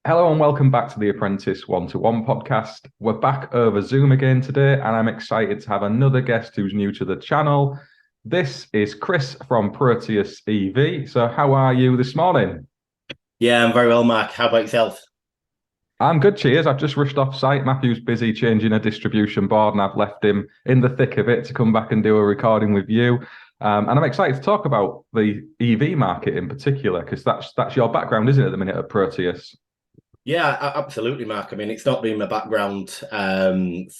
Hello and welcome back to the Apprentice One-to-One podcast. We're back over Zoom again today, and I'm excited to have another guest who's new to the channel. This is Chris from Proteus EV. So, how are you this morning? Yeah, I'm very well, Mark. How about yourself? I'm good, cheers. I've just rushed off site. Matthew's busy changing a distribution board, and I've left him in the thick of it to come back and do a recording with you. And I'm excited to talk about the EV market in particular, because that's your background, isn't it, at the minute at Proteus? Yeah, absolutely, Mark. I mean, it's not been my background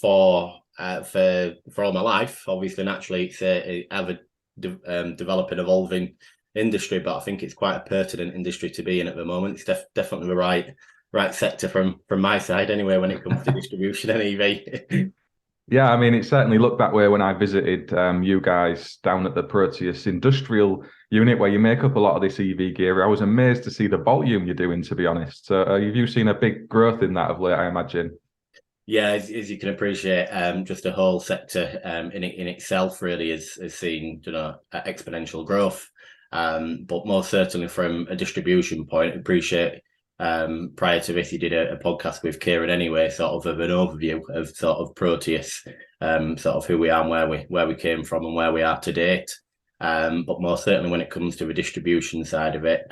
for all my life. Obviously, naturally, it's a ever developing, evolving industry, but I think it's quite a pertinent industry to be in at the moment. It's definitely the right sector from my side, anyway, when it comes to distribution and EV. Yeah, I mean, it certainly looked that way when I visited you guys down at the Proteus industrial unit where you make up a lot of this EV gear. I was amazed to see the volume you're doing, to be honest. So, have you seen a big growth in that of late, I imagine? Yeah, as you can appreciate, just the whole sector in itself really has seen exponential growth. But most certainly from a distribution point, I appreciate prior to this you did a podcast with Kieran anyway, sort of an overview of sort of Proteus, sort of who we are and where we came from and where we are to date. But most certainly when it comes to the distribution side of it,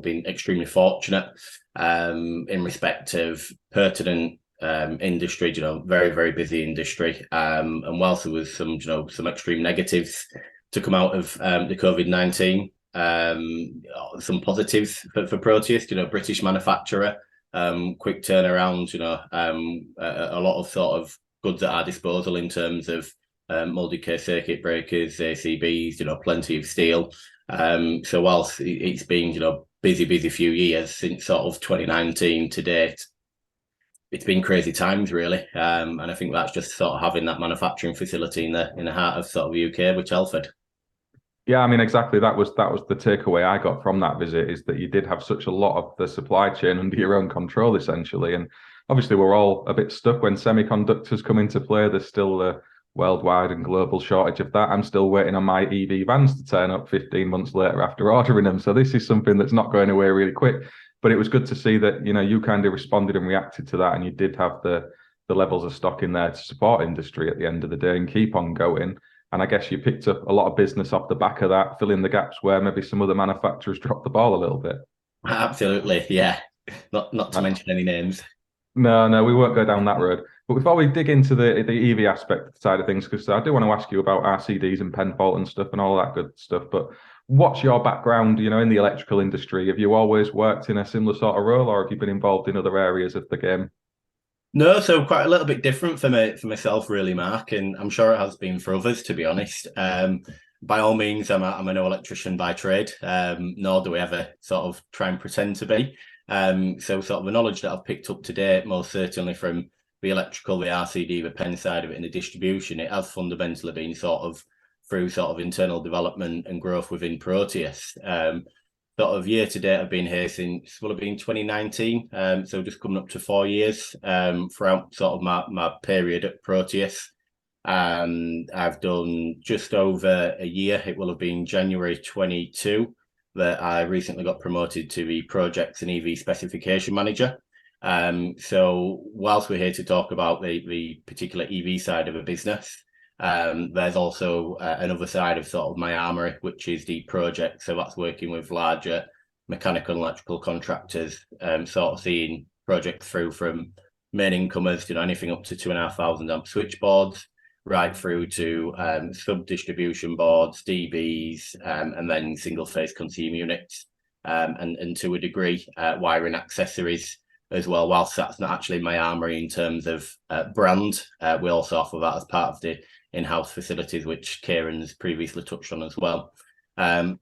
been extremely fortunate in respect of pertinent industry, very, very busy industry. And whilst there was some extreme negatives to come out of the COVID-19, some positives for Proteus, British manufacturer, quick turnaround, a lot of sort of goods at our disposal in terms of multi case circuit breakers, ACBs, plenty of steel. So whilst it's been, busy few years since sort of 2019 to date, it's been crazy times really, and I think that's just sort of having that manufacturing facility in the heart of sort of the UK, with Telford. Yeah, I mean, exactly. That was the takeaway I got from that visit is that you did have such a lot of the supply chain under your own control, essentially. And obviously, we're all a bit stuck when semiconductors come into play. There's still a worldwide and global shortage of that. I'm still waiting on my EV vans to turn up 15 months later after ordering them. So this is something that's not going away really quick. But it was good to see that, you kind of responded and reacted to that, and you did have the levels of stock in there to support industry at the end of the day and keep on going. And I guess you picked up a lot of business off the back of that, filling the gaps where maybe some other manufacturers dropped the ball a little bit. Absolutely, yeah. Not to And mention any names. no, no, we won't go down that road. But before we dig into the EV aspect side of things, because I do want to ask you about RCDs and pen fault and stuff and all that good stuff. But what's your background, in the electrical industry? Have you always worked in a similar sort of role, or have you been involved in other areas of the game? No, so quite a little bit different for myself, really, Mark, and I'm sure it has been for others, to be honest. By all means, I'm an electrician by trade, nor do we ever sort of try and pretend to be. So sort of the knowledge that I've picked up to date, most certainly from the electrical, the RCD, the pen side of it, and the distribution, it has fundamentally been sort of through sort of internal development and growth within Proteus. Sort of year to date, I've been here since will have been 2019, so just coming up to 4 years throughout sort of my period at Proteus. I've done just over a year. It will have been January 22 that I recently got promoted to the projects and EV specification manager. So whilst we're here to talk about the particular EV side of a business, there's also another side of sort of my armory, which is the project. So that's working with larger mechanical and electrical contractors, sort of seeing projects through from main incomers, anything up to 2,500 amp switchboards, right through to sub distribution boards, DBs, and then single phase consumer units, and to a degree, wiring accessories as well. Whilst that's not actually my armory in terms of brand, we also offer that as part of the in-house facilities, which Kieran's previously touched on as well.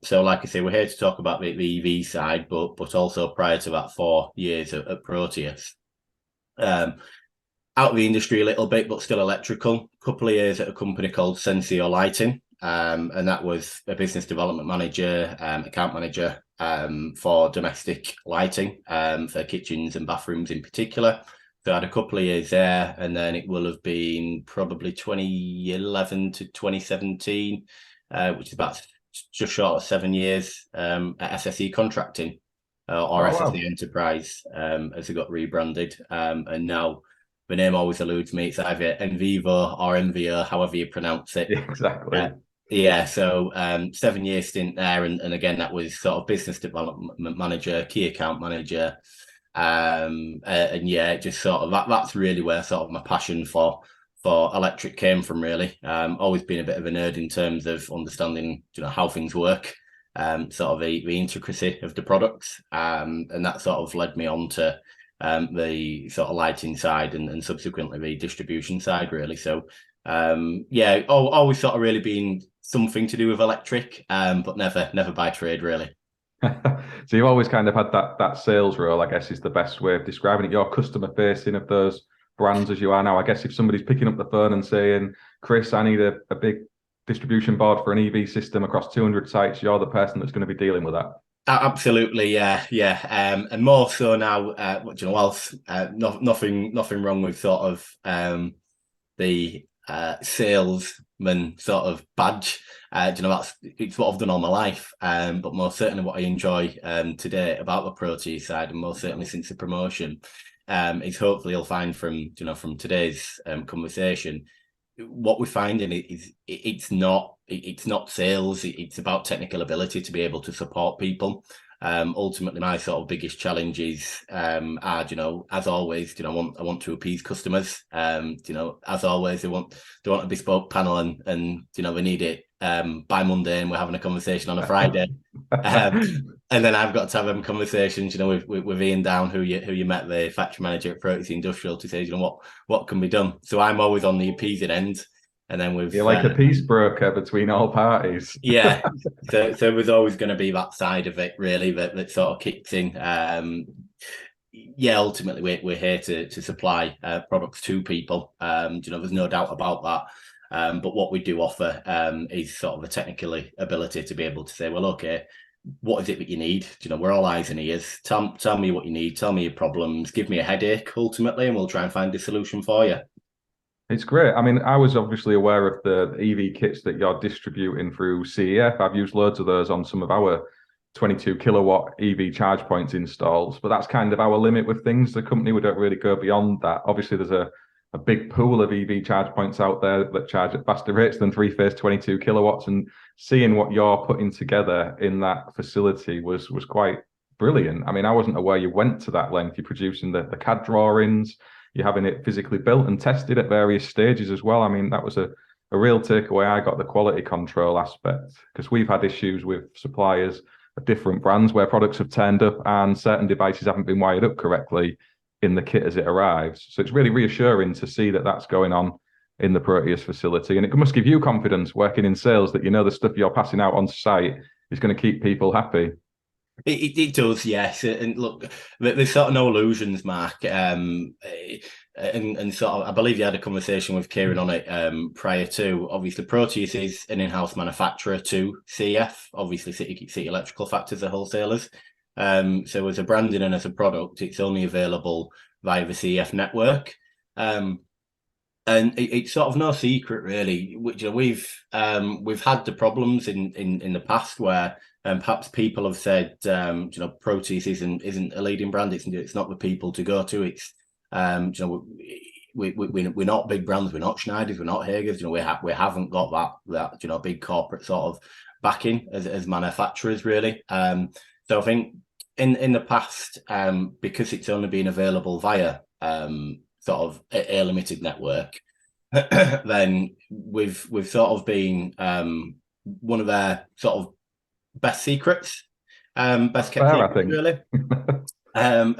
So like I say, we're here to talk about the EV side, but also prior to that 4 years at Proteus. Out of the industry a little bit, but still electrical. A couple of years at a company called Sensio Lighting, and that was a business development manager, account manager for domestic lighting, for kitchens and bathrooms in particular. So I had a couple of years there, and then it will have been probably 2011 to 2017, which is about just short of 7 years at SSE Contracting. or Oh wow. SSE Enterprise, as it got rebranded. And now the name always eludes me. It's either Envivo or Envio, however you pronounce it. Yeah, exactly. Yeah, so 7 year stint there, and again that was sort of business development manager, key account manager, and yeah, just sort of that's really where sort of my passion for electric came from. Really, always been a bit of a nerd in terms of understanding how things work, sort of the intricacy of the products, and that sort of led me on to the sort of lighting side and subsequently the distribution side. Really, so yeah, always sort of really been something to do with electric, but never by trade really. So you've always kind of had that sales role, I guess is the best way of describing it. You're customer facing of those brands as you are now. I guess if somebody's picking up the phone and saying, Chris, I need a big distribution board for an EV system across 200 sites, you're the person that's going to be dealing with that. Absolutely, yeah, and more so now. Whilst nothing wrong with sort of the salesman sort of badge. It's what I've done all my life. But most certainly what I enjoy today about the Proteus side, and most certainly since the promotion, is hopefully you'll find from today's conversation, what we're finding is it's not sales. It's about technical ability to be able to support people. Ultimately, my sort of biggest challenges are, as always, I want to appease customers. As always, they want a bespoke panel, and they need it by Monday, and we're having a conversation on a Friday. And then I've got to have them conversations, with Ian Down, who you met, the factory manager at Proteus Industrial, to say, what can be done. So I'm always on the appeasing end. And then you're like a peace broker between all parties. Yeah, so there's always going to be that side of it, really, that sort of kicks in. Yeah, ultimately we're here to supply products to people. There's no doubt about that. But what we do offer is sort of a technical ability to be able to say, well, okay, what is it that you need? We're all eyes and ears. Tell me what you need. Tell me your problems. Give me a headache, ultimately, and we'll try and find a solution for you. It's great. I mean, I was obviously aware of the EV kits that you're distributing through CEF. I've used loads of those on some of our 22 kilowatt EV charge points installs, but that's kind of our limit with things. The company, we don't really go beyond that. Obviously, there's a big pool of EV charge points out there that charge at faster rates than three-phase 22 kilowatts. And seeing what you're putting together in that facility was quite brilliant. I mean, I wasn't aware you went to that length. You're producing the CAD drawings. You're having it physically built and tested at various stages as well. I mean, that was a real takeaway. I got the quality control aspect, because we've had issues with suppliers of different brands where products have turned up and certain devices haven't been wired up correctly in the kit as it arrives. So it's really reassuring to see that that's going on in the Proteus facility. And it must give you confidence working in sales that the stuff you're passing out on site is going to keep people happy. It does, yes. And look, there's sort of no illusions, Mark. And sort of, I believe you had a conversation with Kieran on it prior to. Obviously, Proteus is an in-house manufacturer to CF. Obviously, City Electrical Factors are wholesalers. So as a branding and as a product, it's only available via the CF network. And it's sort of no secret, really. We've had the problems in the past where perhaps people have said, Proteus isn't a leading brand. It's not the people to go to. It's we're not big brands. We're not Schneiders. We're not Hagers. We haven't got that big corporate sort of backing as manufacturers, really. So I think in the past, because it's only been available via sort of a limited network, then we've sort of been one of their sort of best secrets, best kept secrets, really. And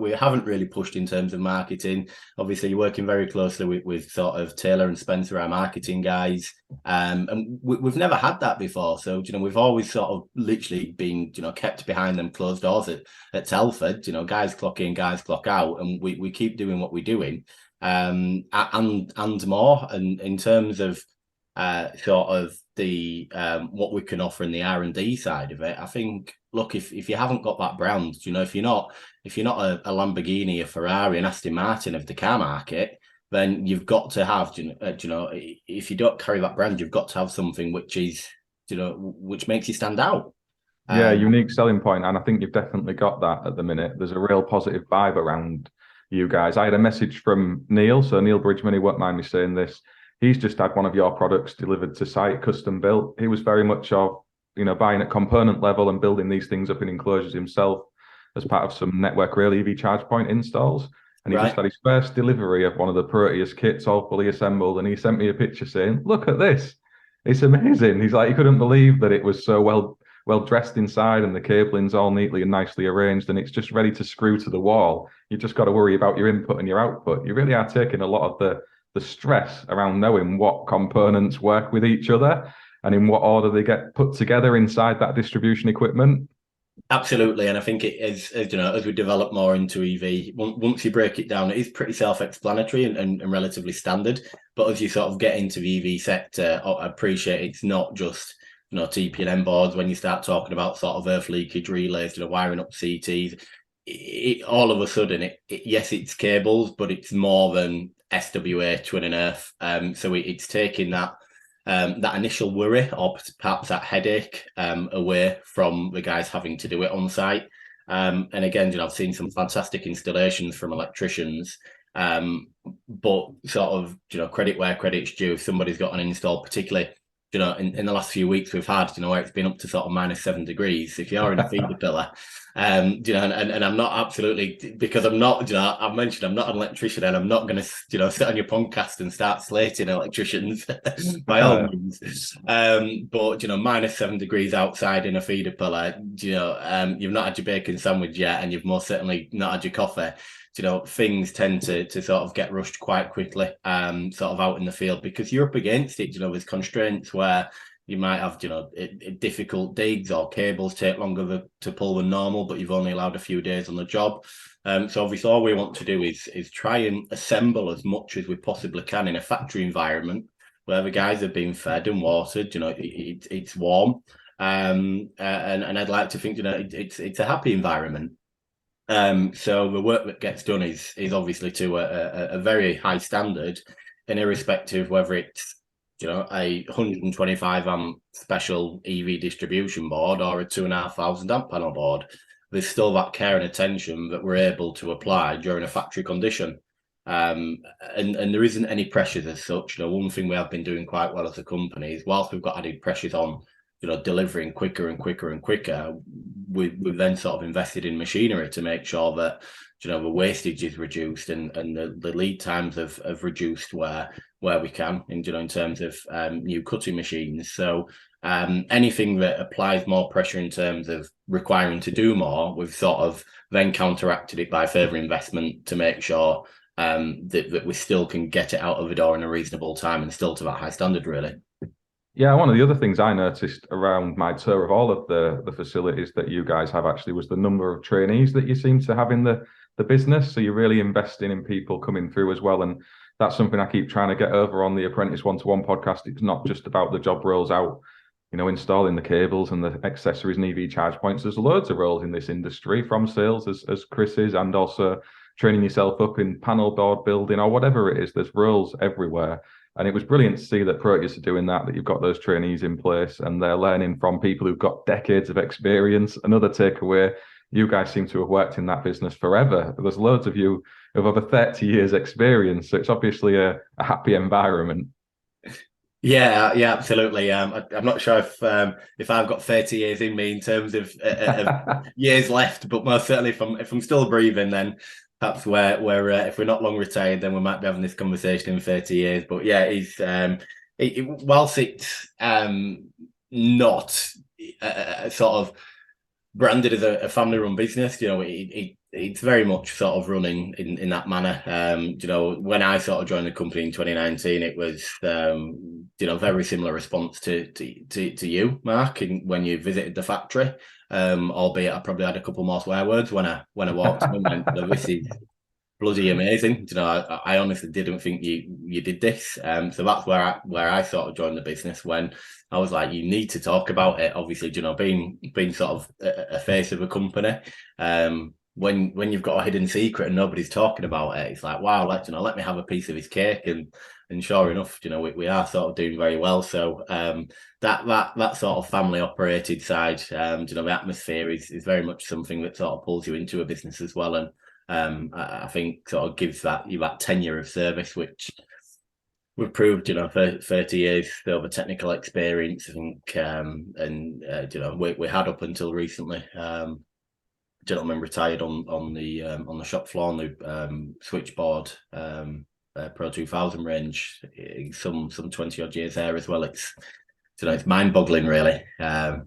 we haven't really pushed in terms of marketing. Obviously, you're working very closely with sort of Taylor and Spencer, our marketing guys, and we've never had that before. So we've always sort of literally been kept behind them closed doors at Telford. Guys clock in, guys clock out, and we keep doing what we're doing, and more. And in terms of sort of the what we can offer in the R&D side of it, I think, look, if you haven't got that brand, if you're not a Lamborghini, a Ferrari, an Aston Martin of the car market, then you've got to have, if you don't carry that brand, you've got to have something which is, which makes you stand out. Yeah, unique selling point, and I think you've definitely got that at the minute. There's a real positive vibe around you guys. I had a message from Neil, so Neil Bridgman, he won't mind me saying this. He's just had one of your products delivered to site, custom built. He was very much of, buying at component level and building these things up in enclosures himself as part of some network rail EV charge point installs. And he just Right. had his first delivery of one of the Proteus kits all fully assembled, and he sent me a picture saying, "Look at this. It's amazing." He's like, he couldn't believe that it was so well dressed inside and the cabling's all neatly and nicely arranged and it's just ready to screw to the wall. You've just got to worry about your input and your output. You really are taking a lot of the stress around knowing what components work with each other and in what order they get put together inside that distribution equipment. Absolutely, and I think it is, as we develop more into EV, once you break it down, it is pretty self-explanatory and relatively standard. But as you sort of get into the EV sector, I appreciate it's not just TPN boards. When you start talking about sort of earth leakage relays, wiring up CTs, all of a sudden, yes, it's cables, but it's more than SWA twin and earth. So it's taking that initial worry or perhaps that headache away from the guys having to do it on site. And again, I've seen some fantastic installations from electricians, but sort of, credit where credit's due. If somebody's got an install, particularly, in the last few weeks we've had, where it's been up to sort of -7 degrees. If you're in a feeder pillar, and I'm not absolutely, because I'm not, I've mentioned I'm not an electrician and I'm not going to, sit on your podcast and start slating electricians by all means. But, -7 degrees outside in a feeder pillar, you've not had your bacon sandwich yet and you've most certainly not had your coffee. Things tend to sort of get rushed quite quickly, sort of out in the field because you're up against it, with constraints where you might have, difficult digs or cables take longer to pull than normal, but you've only allowed a few days on the job. So obviously all we want to do is try and assemble as much as we possibly can in a factory environment where the guys have been fed and watered, it's warm. And I'd like to think, it's a happy environment. So the work that gets done is obviously to a very high standard, and irrespective whether it's a 125 amp special EV distribution board or a 2,500 amp panel board, there's still that care and attention that we're able to apply during a factory condition. And there isn't any pressures as such. One thing we have been doing quite well as a company is whilst we've got added pressures on delivering quicker and quicker and quicker, we've then sort of invested in machinery to make sure that the wastage is reduced and the lead times have reduced where we can in terms of new cutting machines. So anything that applies more pressure in terms of requiring to do more, we've sort of then counteracted it by further investment to make sure that we still can get it out of the door in a reasonable time and still to that high standard, really. Yeah, one of the other things I noticed around my tour of all of the facilities that you guys have actually was the number of trainees that you seem to have in the business. So you're really investing in people coming through as well. And that's something I keep trying to get over on the Apprentice One-to-One podcast. It's not just about the job roles out, installing the cables and the accessories and EV charge points. There's loads of roles in this industry, from sales as Chris is, and also training yourself up in panel board building or whatever it is. There's roles everywhere. And it was brilliant to see that Proteus are doing that you've got those trainees in place and they're learning from people who've got decades of experience. Another takeaway, you guys seem to have worked in that business forever. There's loads of you who have over 30 years experience. So it's obviously a happy environment. Yeah, absolutely. I'm not sure if I've got 30 years in me in terms of years left, but most certainly if I'm still breathing, then perhaps we're if we're not long retired, then we might be having this conversation in 30 years. But yeah, whilst it's not sort of branded as a family-run business, it's very much sort of running in that manner. When I sort of joined the company in 2019, it was very similar response to you, Mark, when you visited the factory. Albeit I probably had a couple more swear words when I walked in and went, "This is bloody amazing." I honestly didn't think you did this. So that's where I sort of joined the business, when I was like, you need to talk about it. Obviously, being sort of a face of a company, when you've got a hidden secret and nobody's talking about it, it's like, wow, let me have a piece of his cake, and sure enough, we are sort of doing very well. So that sort of family operated side, the atmosphere is very much something that sort of pulls you into a business as well, and I think sort of gives you that tenure of service, which we've proved, for 30 years over technical experience. I think, we had up until recently. Gentleman retired on the shop floor on the switchboard Pro 2000 range. Some 20 odd years there as well. It's mind boggling, really. It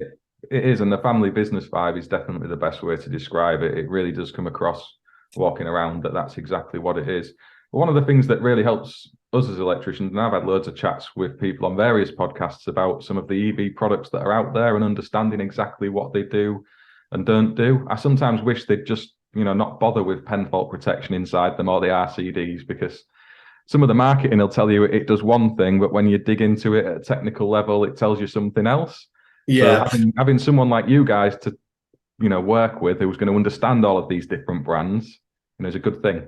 is, and the family business vibe is definitely the best way to describe it. It really does come across walking around that's exactly what it is. But one of the things that really helps us as electricians, and I've had loads of chats with people on various podcasts about some of the EV products that are out there and understanding exactly what they do and don't do. I sometimes wish they'd just, not bother with pen fault protection inside them or the RCDs, because some of the marketing will tell you it does one thing, but when you dig into it at a technical level, it tells you something else. Yeah. So having someone like you guys to, work with who's going to understand all of these different brands, is a good thing.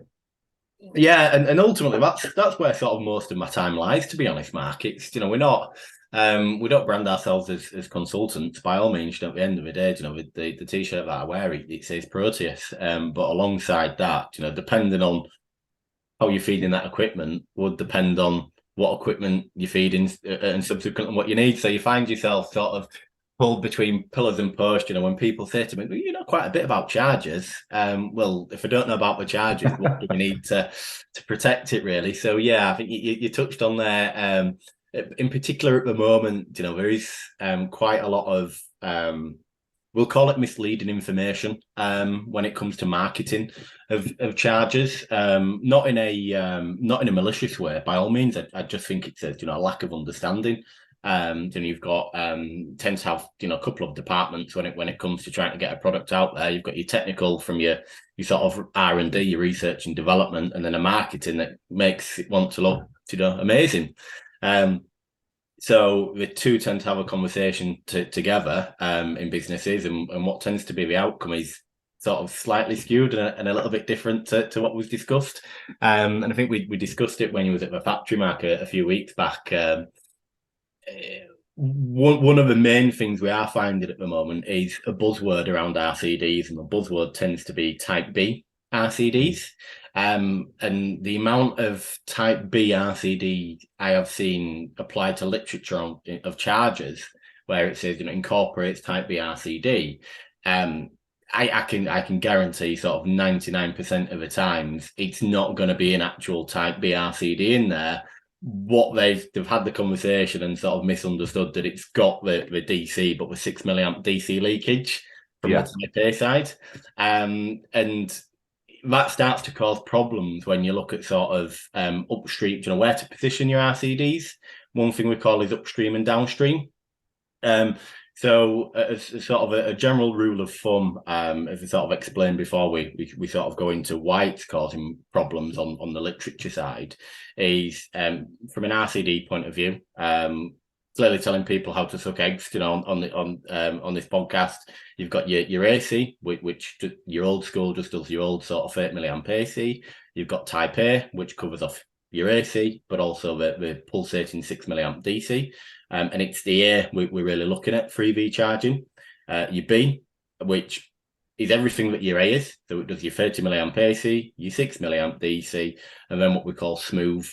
Yeah, and ultimately that's where sort of most of my time lies, to be honest, Mark. It's we're not we don't brand ourselves as consultants by all means. At the end of the day, the t-shirt that I wear, it says Proteus. But alongside that, depending on how you're feeding that equipment would depend on what equipment you're feeding and subsequently what you need. So you find yourself sort of pulled between pillars and posts. When people say to me, well, you know quite a bit about chargers. Well, if I don't know about the chargers, what do we need to protect it, really? So yeah, I think you touched on there. In particular, at the moment, there is quite a lot of we'll call it misleading information when it comes to marketing of chargers. Not in a malicious way, by all means. I just think it's a lack of understanding. You've got tend to have a couple of departments when it comes to trying to get a product out there. You've got your technical from your sort of R&D, your research and development, and then a marketing that makes it want to look amazing. So the two tend to have a conversation together in businesses, and what tends to be the outcome is sort of slightly skewed and a little bit different to what was discussed. And I think we discussed it when you was at the factory, Mark, a few weeks back. One of the main things we are finding at the moment is a buzzword around RCDs, and the buzzword tends to be Type B RCDs. And the amount of Type B RCD I have seen applied to literature of chargers, where it says incorporates Type B RCD, I can guarantee sort of 99% of the times it's not going to be an actual Type B RCD in there. What they've had the conversation and sort of misunderstood that it's got the DC, but with 6 milliamp DC leakage from the Type A side, and that starts to cause problems when you look at sort of upstream, where to position your RCDs. One thing we call is upstream and downstream. So as sort of a general rule of thumb, as I sort of explained before, we sort of go into why it's causing problems on the literature side, is from an RCD point of view, clearly telling people how to suck eggs. On this podcast, you've got your AC, which your old school just does your old sort of 8 milliamp AC. You've got Type A, which covers off your AC, but also the pulsating 6 milliamp DC. And it's the A we're really looking at for EV charging. Your B, which is everything that your A is. So it does your 30 milliamp AC, your 6 milliamp DC, and then what we call smooth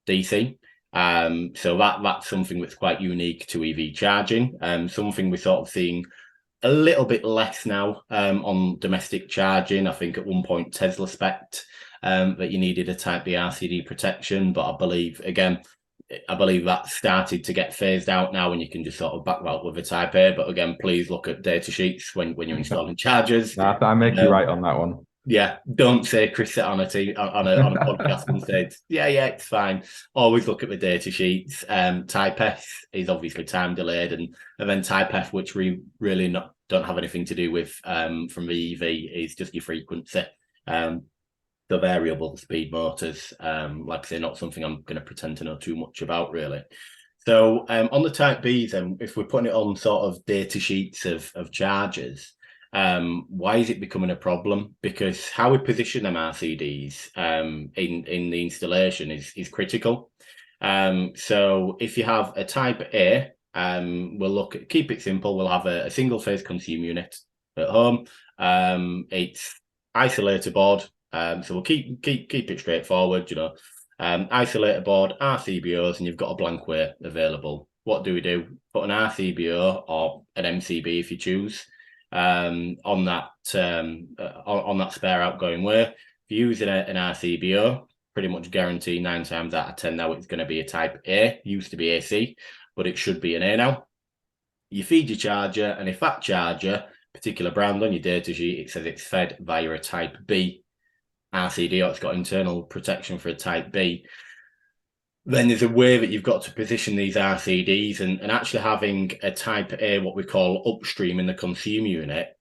DC. So that's something that's quite unique to EV charging. Something we're sort of seeing a little bit less now on domestic charging. I think at one point Tesla spec'd that you needed a Type B RCD protection, but I believe that started to get phased out now, and you can just sort of back that with a Type A. But again, please look at data sheets when you're installing chargers. I make you right on that one. Yeah, don't say Chris sat on a podcast and said, yeah, it's fine. Always look at the data sheets. Type S is obviously time delayed, and then Type F, which we really don't have anything to do with from the EV, is just your frequency. The variable speed motors, like I say, not something I'm going to pretend to know too much about, really. So on the Type Bs, if we're putting it on sort of data sheets of chargers, Why is it becoming a problem? Because how we position them RCDs in the installation is critical. So if you have a type A, we'll keep it simple. We'll have a single phase consumer unit at home. It's isolator board. So we'll keep it straightforward, isolator board, RCBOs, and you've got a blank way available. What do we do? Put an RCBO or an MCB if you choose on that spare outgoing way. If you're using an RCBO, pretty much guarantee 9 times out of 10 now it's going to be a type A. Used to be AC, but it should be an A now. You feed your charger, and if that charger, particular brand on your data sheet, it says it's fed via a type B RCD, or it's got internal protection for a type B, then there's a way that you've got to position these RCDs, and actually having a type A, what we call upstream in the consumer unit,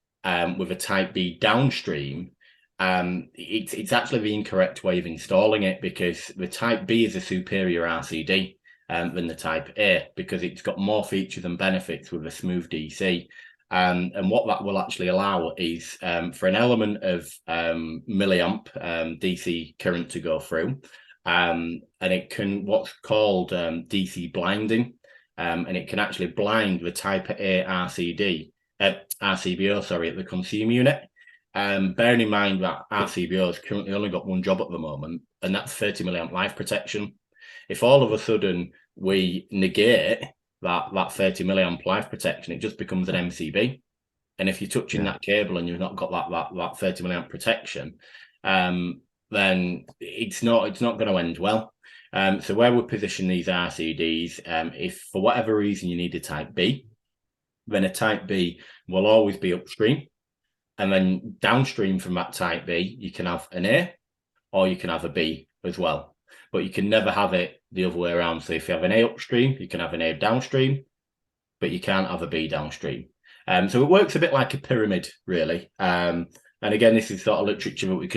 with a type B downstream, it's actually the incorrect way of installing it, because the type B is a superior RCD than the type A, because it's got more features and benefits with a smooth DC. And what that will actually allow is for an element of milliamp DC current to go through. And it can what's called DC blinding, and it can actually blind the type A RCBO, at the consumer unit. Bearing in mind that RCBO has currently only got one job at the moment, and that's 30 milliamp life protection. If all of a sudden we negate that 30 milliamp life protection, it just becomes an MCB. And if you're touching that cable and you've not got that 30 milliamp protection, then it's not going to end well. So where we position these RCDs, if for whatever reason you need a type B, then a type B will always be upstream. And then downstream from that type B, you can have an A or you can have a B as well. But you can never have it the other way around. So if you have an A upstream, you can have an A downstream, but you can't have a B downstream. So it works a bit like a pyramid, really. And again, this is sort of literature that we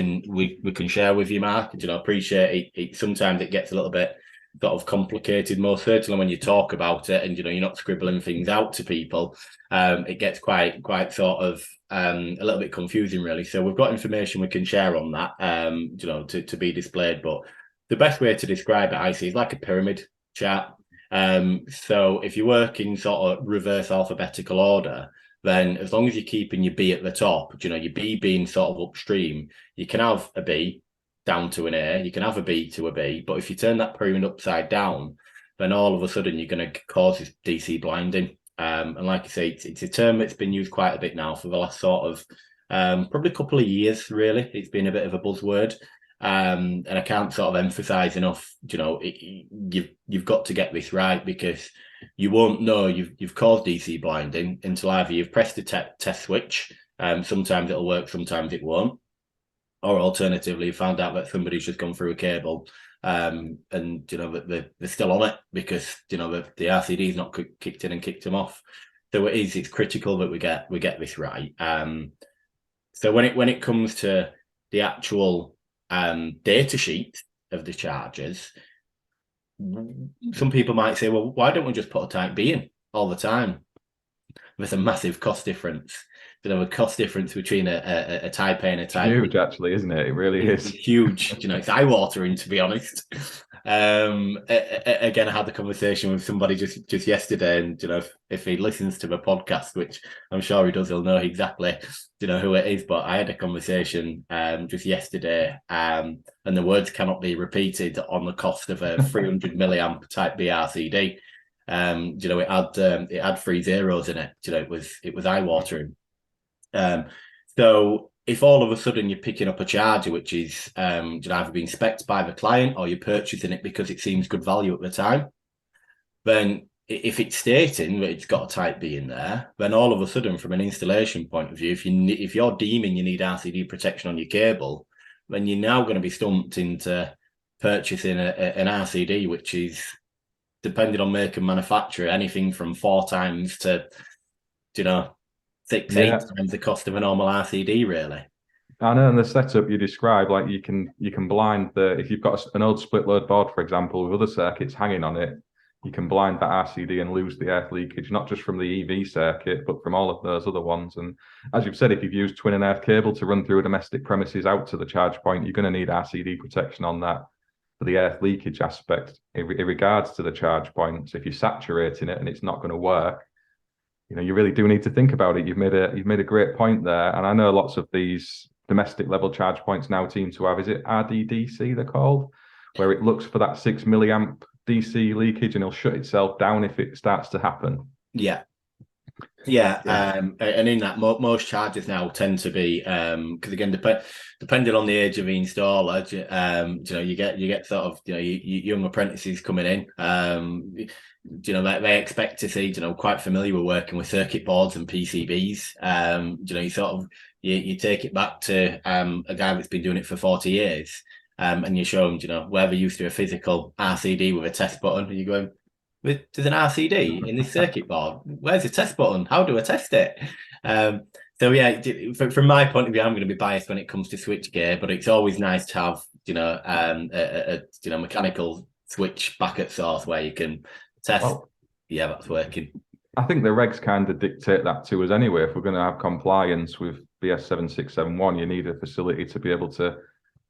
can share with you, Mark. I appreciate it. Sometimes it gets a little bit sort of complicated, most certainly when you talk about it, and you're not scribbling things out to people. It gets quite sort of a little bit confusing, really. So we've got information we can share on that, to be displayed. But the best way to describe it, I see, is like a pyramid chart. So if you work in sort of reverse alphabetical order, then as long as you're keeping your B at the top, your B being sort of upstream, you can have a B down to an A, you can have a B to a B, but if you turn that pyramid upside down, then all of a sudden you're going to cause this DC blinding. And like I say, it's a term that's been used quite a bit now for the last sort of probably a couple of years, really. It's been a bit of a buzzword. And I can't sort of emphasize enough, you've got to get this right, because you won't know you've caused DC blinding until either you've pressed the test switch. Sometimes it'll work, sometimes it won't. Or alternatively, you found out that somebody's just gone through a cable, and they're still on it because the RCD's not kicked in and kicked them off. So it's critical that we get this right. So when it comes to the actual data sheet of the chargers, some people might say, well, why don't we just put a type B in all the time? There's a massive cost difference. A cost difference between a type A and a type huge, actually, isn't it? It really is huge. It's eye-watering, to be honest. Again, I had the conversation with somebody just yesterday, and if he listens to the podcast, which I'm sure he does, he'll know exactly who it is. But I had a conversation just yesterday, and the words cannot be repeated on the cost of a 300 milliamp type B RCD. It had 3 zeros in it. It was eye-watering. So if all of a sudden you're picking up a charger which is either being spec'd by the client or you're purchasing it because it seems good value at the time, then if it's stating that it's got a type B in there, then all of a sudden, from an installation point of view, if you're deeming you need RCD protection on your cable, then you're now going to be stumped into purchasing an RCD which is, depending on make and manufacturer, anything from 4 times to 6, 8 times the cost of a normal RCD, really. I know, and the setup you describe, like you can blind if you've got an old split load board, for example, with other circuits hanging on it, you can blind that RCD and lose the earth leakage, not just from the EV circuit, but from all of those other ones. And as you've said, if you've used twin and earth cable to run through a domestic premises out to the charge point, you're going to need RCD protection on that for the earth leakage aspect in regards to the charge points. If you're saturating it and it's not going to work, you really do need to think about it. You've made a great point there. And I know lots of these domestic level charge points now seem to have, is it RDDC they're called, where it looks for that 6 milliamp DC leakage and it'll shut itself down if it starts to happen. Yeah. And in that, most chargers now tend to be because again, depending on the age of the installer, you get sort of young apprentices coming in. They expect to see quite familiar with working with circuit boards and PCBs. You take it back to a guy that's been doing it for 40 years, and you show them where they used to a physical RCD with a test button, and you're going, there's an RCD in this circuit board. Where's the test button? How do I test it? From my point of view, I'm going to be biased when it comes to switchgear, but it's always nice to have a mechanical switch back at source where you can test. Well, that's working. I think the regs kind of dictate that to us anyway. If we're going to have compliance with BS 7671, you need a facility to be able to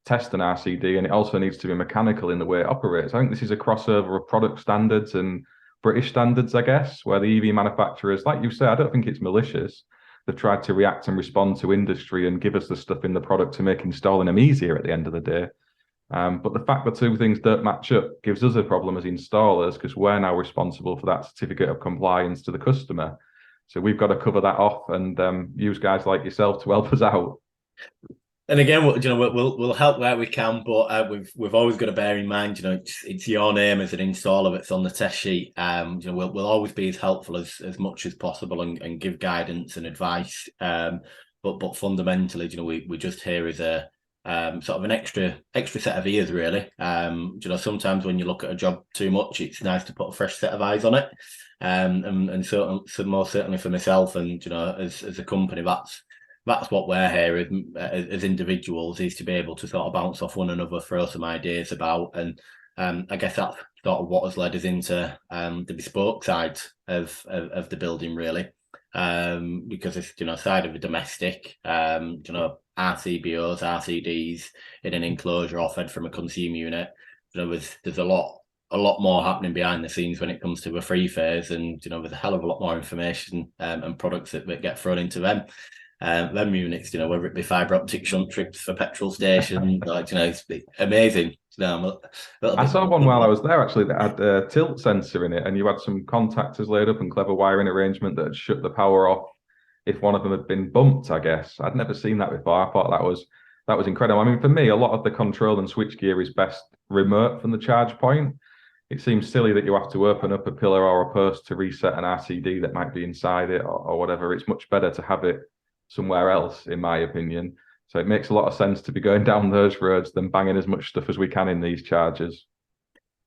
test an RCD, and it also needs to be mechanical in the way it operates. I think this is a crossover of product standards and British standards, I guess, where the EV manufacturers, like you say, I don't think it's malicious. They've tried to react and respond to industry and give us the stuff in the product to make installing them easier at the end of the day. But the fact that two things don't match up gives us a problem as installers, because we're now responsible for that certificate of compliance to the customer. So we've got to cover that off and use guys like yourself to help us out. And again, we'll help where we can, but we've always got to bear in mind, it's your name as an installer that's on the test sheet. We'll always be as helpful as much as possible and give guidance and advice. But fundamentally, we're just here as a sort of an extra set of ears, really. Sometimes when you look at a job too much, it's nice to put a fresh set of eyes on it. And so most certainly for myself and as a company, that's what we're here as individuals, is to be able to sort of bounce off one another, throw some ideas about, and I guess that's sort of what has led us into the bespoke side of the building, really, because it's side of the domestic, RCBOs, RCDs in an enclosure or fed from a consumer unit. There's a lot more happening behind the scenes when it comes to a free phase, and there's a hell of a lot more information and products that get thrown into them. Them units, whether it be fibre optic shunt trips for petrol stations, it's amazing. I saw one while I was there actually that had a tilt sensor in it, and you had some contactors laid up and clever wiring arrangement that had shut the power off if one of them had been bumped, I guess. I'd never seen that before. I thought that was incredible. I mean, for me, a lot of the control and switch gear is best remote from the charge point. It seems silly that you have to open up a pillar or a post to reset an RCD that might be inside it or whatever. It's much better to have it somewhere else, in my opinion. So it makes a lot of sense to be going down those roads than banging as much stuff as we can in these chargers.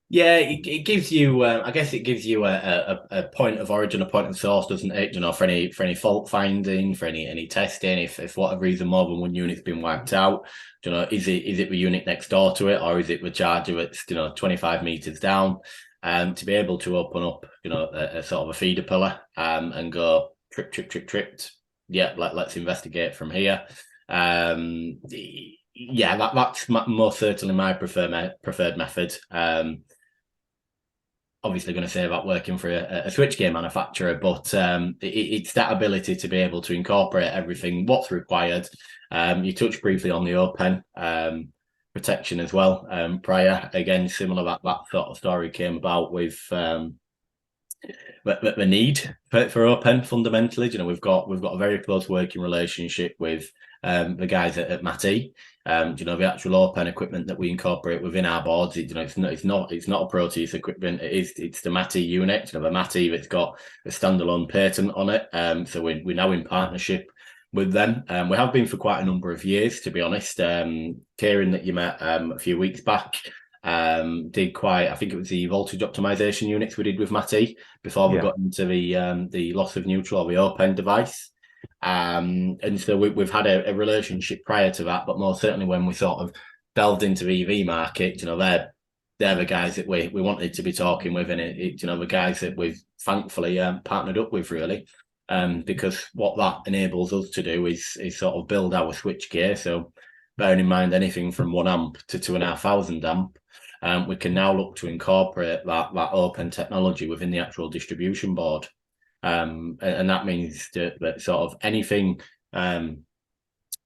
Yeah, it gives you, I guess it gives you a point of origin, a point of source, doesn't it? For any fault finding, for any testing, if for whatever reason more than one unit's been wiped out, is it the unit next door to it, or is it the charger that's 25 meters down? To be able to open up, a sort of a feeder pillar, and go tripped. Yeah, let's investigate from here. That's most certainly my preferred method. Obviously going to say about working for a switchgear manufacturer, but it's that ability to be able to incorporate everything, what's required. You touched briefly on the open protection as well. Prior, again, similar, that sort of story came about with the need for open. Fundamentally, we've got a very close working relationship with the guys at Matty. The actual open equipment that we incorporate within our boards, it's not a Proteus equipment. It's the Matty unit. The Matty that's got a standalone patent on it. So we're now in partnership with them. We have been for quite a number of years, to be honest. Kieran, that you met a few weeks back, did I think it was the voltage optimization units we did with Matty before we got into the loss of neutral or the open device. And so we've had a relationship prior to that, but more certainly when we sort of delved into the EV market, they're the guys that we wanted to be talking with, and the guys that we've thankfully partnered up with, really. Because what that enables us to do is sort of build our switch gear. So bearing in mind anything from 1 amp to 2,500 amp, we can now look to incorporate that open technology within the actual distribution board. And that means that sort of anything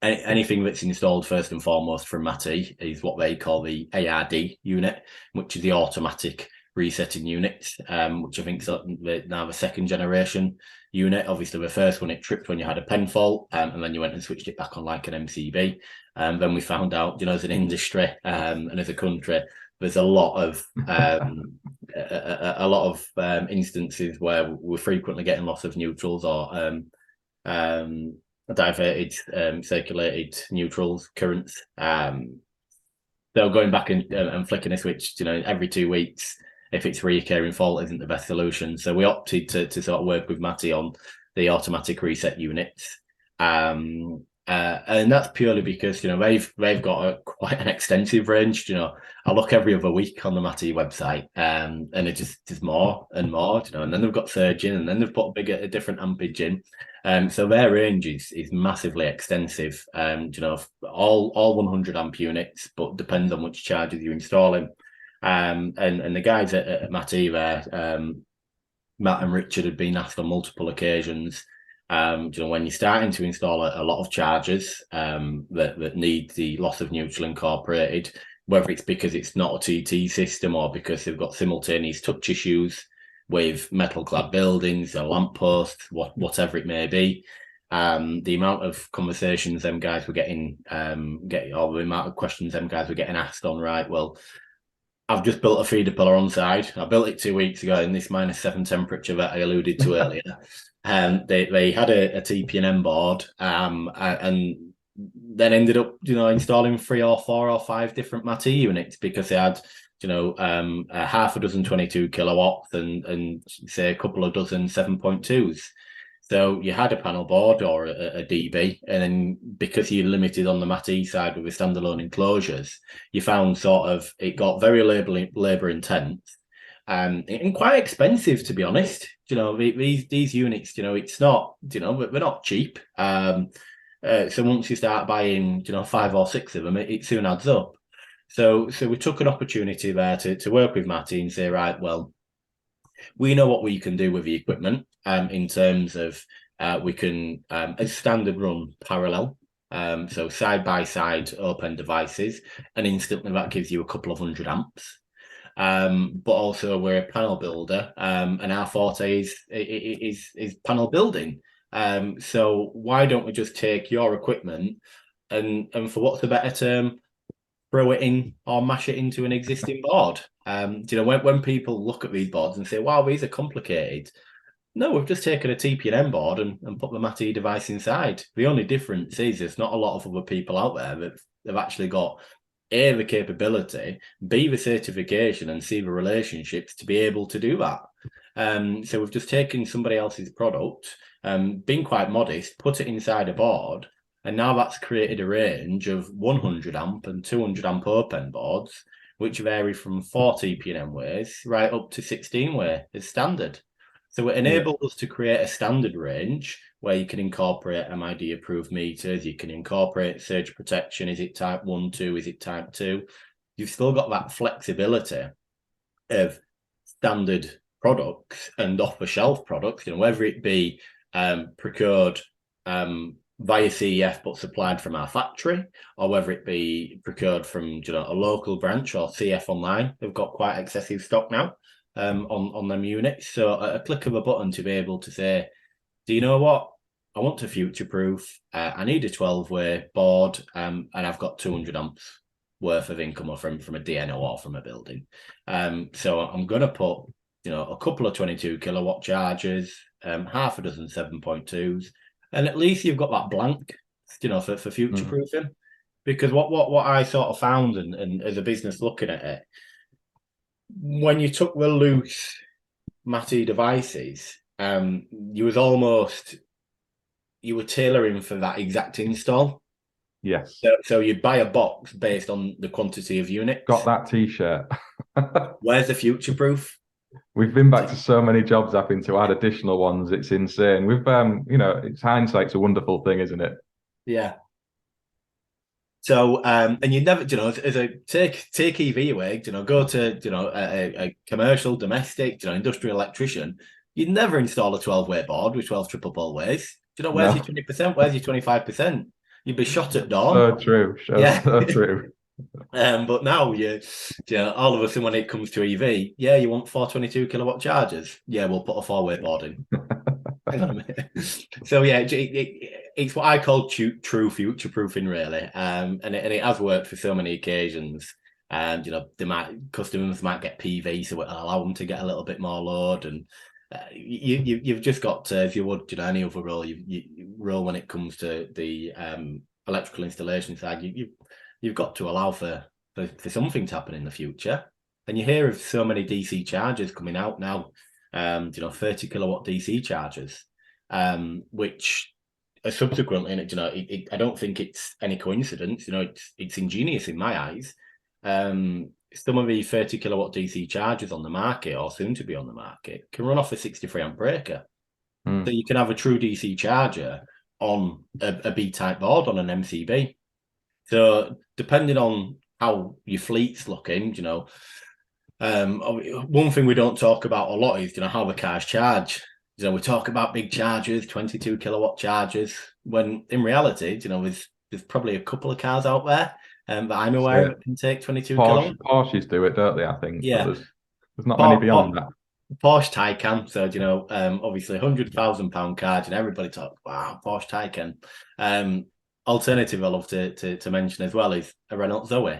that's installed first and foremost from Matty is what they call the ARD unit, which is the automatic resetting unit, which I think is now the second generation unit. Obviously, the first one, it tripped when you had a pen fault, and then you went and switched it back on like an MCB. Then we found out, as an industry and as a country, there's a lot of instances where we're frequently getting loss of neutrals or diverted circulated neutrals currents. So going back and flicking a switch, every 2 weeks, if it's recurring fault, isn't the best solution. So we opted to sort of work with Matty on the automatic reset units. And that's purely because, they've got quite an extensive range. I look every other week on the Matty website, and it just more and more, and then they've got surge in, and then they've put a different ampage in. So their range is massively extensive. All 100 amp units, but depends on which chargers you're installing. And the guys at Matty there, Matt and Richard, had been asked on multiple occasions. When you're starting to install a lot of chargers that need the loss of neutral incorporated, whether it's because it's not a TT system or because they've got simultaneous touch issues with metal clad buildings or lampposts, whatever it may be, the amount of conversations them guys were getting, or the amount of questions them guys were getting asked on, right, well, I've just built a feeder pillar on side. I built it 2 weeks ago in this -7 temperature that I alluded to earlier. They had a TPN board, and then ended up, installing 3 or 4 or 5 different Matty units because they had, a half a dozen 22 kilowatts and say a couple of dozen 7.2s. So you had a panel board or a DB, and then because you're limited on the Matty side with the standalone enclosures, you found sort of it got very labor intense and quite expensive, to be honest. These units, it's not, they're not cheap. So once you start buying, 5 or 6 of them, it soon adds up. So we took an opportunity there to work with Matty and say, right, well, we know what we can do with the equipment in terms of we can a standard run parallel, so side by side open devices, and instantly that gives you a couple of 100 amps. But also we're a panel builder, and our forte is panel building. So why don't we just take your equipment and for what's the better term, throw it in or mash it into an existing board? When people look at these boards and say, wow, these are complicated. No, we've just taken a TPN board and put the Matty device inside. The only difference is there's not a lot of other people out there that have actually got A, the capability, B, the certification, and C, the relationships to be able to do that. So we've just taken somebody else's product, been quite modest, put it inside a board, and now that's created a range of 100 amp and 200 amp open boards, which vary from 4 TPN ways right up to 16 way as standard. So it enables us to create a standard range where you can incorporate MID approved meters, you can incorporate surge protection. Is it type 1, 2? Is it type 2? You've still got that flexibility of standard products and off-the-shelf products, whether it be procured via CEF but supplied from our factory, or whether it be procured from a local branch or CF online. They've got quite excessive stock now on them units. So a click of a button to be able to say, do you know what? I want to future-proof. I need a 12-way board, and I've got 200 amps worth of income from a DNO or from a building. So I'm going to put a couple of 22 kilowatt chargers, half a dozen 7.2s, and at least you've got that blank, for future proofing. Because what I sort of found, and as a business looking at it, when you took the loose Matty devices, you were tailoring for that exact install. Yes. So you'd buy a box based on the quantity of units. Got that T-shirt. Where's the future proof? We've been back to so many jobs having to add additional ones. It's insane. We've, it's hindsight's a wonderful thing, isn't it? Yeah. So, and you never, as a take EV away, go to, a commercial, domestic, industrial electrician, you'd never install a 12-way board with 12 triple pole ways. Where's your No, 20%? Where's your 25%? You'd be shot at dawn. so true. Yeah. So true. But now all of a sudden when it comes to EV, yeah, you want 422 kilowatt chargers. Yeah, we'll put a 4-way board in. So yeah, it's what I call true future proofing, really, and it has worked for so many occasions. And customers might get PV, so it'll allow them to get a little bit more load. And you've just got to, if you would, any other role, you role when it comes to the electrical installation side, you've got to allow for something to happen in the future. And you hear of so many DC chargers coming out now, 30 kilowatt DC chargers, which are subsequently, and I don't think it's any coincidence. It's ingenious in my eyes. Some of the 30 kilowatt DC chargers on the market, or soon to be on the market, can run off a 63 amp breaker. So you can have a true DC charger on a B-type board on an MCB. So depending on how your fleet's looking, one thing we don't talk about a lot is, how the cars charge. We talk about big chargers, 22 kilowatt chargers, when in reality, there's probably a couple of cars out there that I'm aware of that can take 22 kilowatt. Porsches do it, don't they? I think. Yeah. But there's not many beyond that. Porsche Taycan, so obviously £100,000 cars, and everybody talks, wow, Porsche Taycan. Alternative I love to mention as well is a Renault Zoe.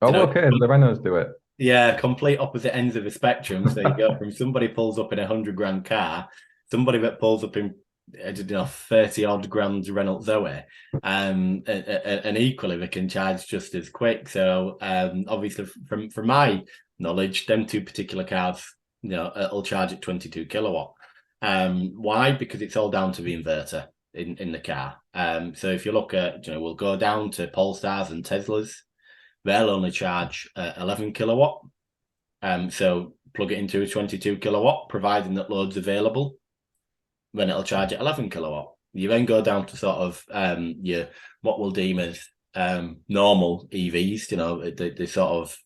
Oh, okay, the Renaults do it. Yeah, complete opposite ends of the spectrum. So you go from somebody pulls up in a £100,000 car, somebody that pulls up in 30 odd grand Renault Zoe, and equally they can charge just as quick. So obviously from my knowledge, them two particular cars, it'll charge at 22 kilowatt. Why? Because it's all down to the inverter in the car. So if you look at, we'll go down to Polestars and Teslas. They'll only charge 11 kilowatt. So plug it into a 22 kilowatt, providing that load's available, then it'll charge at 11 kilowatt. You then go down to sort of your what we'll deem as normal EVs, the sort of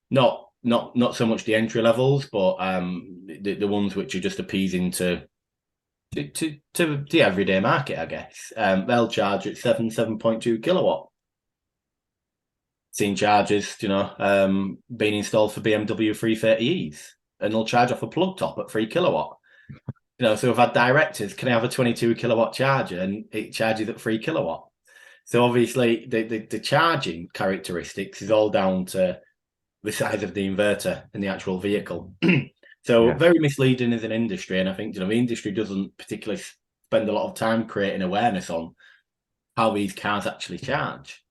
not so much the entry levels, but the ones which are just appeasing to the everyday market, I guess. They'll charge at 7.2 kilowatt. Seen chargers, being installed for BMW 330Es, and they'll charge off a plug top at 3 kilowatt. So we've had directors, can I have a 22 kilowatt charger? And it charges at 3 kilowatt. So obviously the charging characteristics is all down to the size of the inverter in the actual vehicle. So very misleading as an industry. And I think, the industry doesn't particularly spend a lot of time creating awareness on how these cars actually charge.